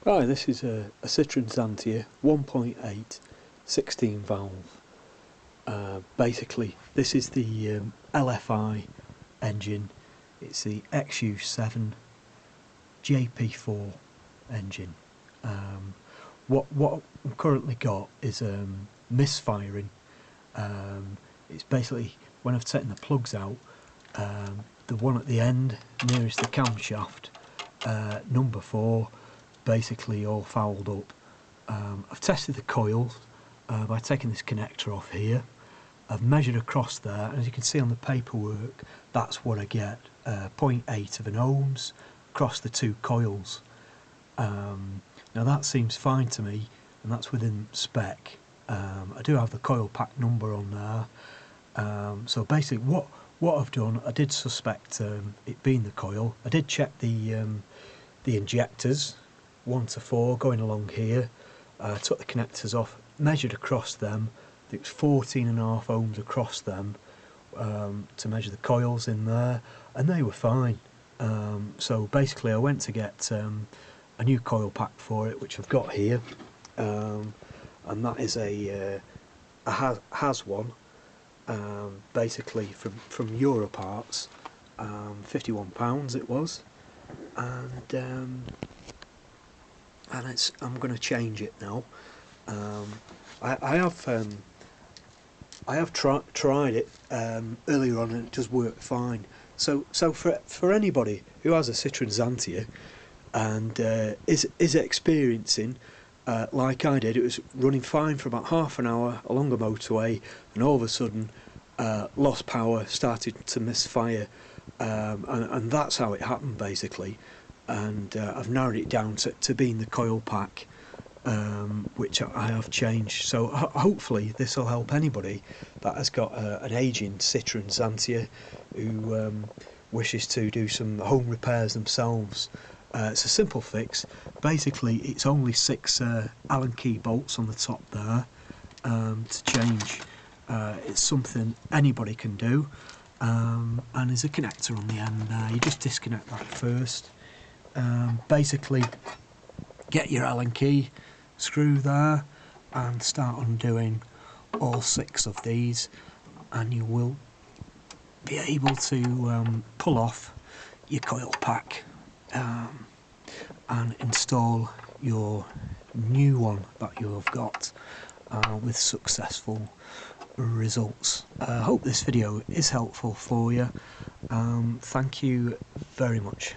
Hi, this is a Citreon Xantia 1.8 16 valve. Basically, this is the LFY engine. It's the XU7JP4 engine. What I've currently got is misfiring. It's basically when I've taken the plugs out, the one at the end nearest the camshaft, number 4. Basically all fouled up. I've tested the coils by taking this connector off here. I've measured across there, and as you can see on the paperwork, that's what I get, 0.8 of an ohms across the two coils. Now that seems fine to me, and that's within spec. I do have the coil pack number on there. So basically what I've done, I did suspect it being the coil. I did check the injectors, 1 to 4 going along here. Took the connectors off, measured across them. I think it was 14.5 ohms across them to measure the coils in there, and they were fine. So basically I went to get a new coil pack for it, which I've got here, and that is a has one, basically from Europarts, £51 it was, and I'm going to change it now. I have tried it earlier on, and it does work fine. So for anybody who has a Citreon Xantia and is experiencing, like I did, it was running fine for about half an hour along the motorway, and all of a sudden lost power, started to misfire, and that's how it happened basically. And I've narrowed it down to being the coil pack, which I have changed. So hopefully this will help anybody that has got an aging Citreon Xantia who wishes to do some home repairs themselves. It's a simple fix. Basically it's only 6 Allen key bolts on the top there to change. It's something anybody can do, and there's a connector on the end there. You just disconnect that first. Basically get your Allen key, screw there, and start undoing all 6 of these, and you will be able to pull off your coil pack and install your new one that you have got with successful results. I hope this video is helpful for you. Thank you very much.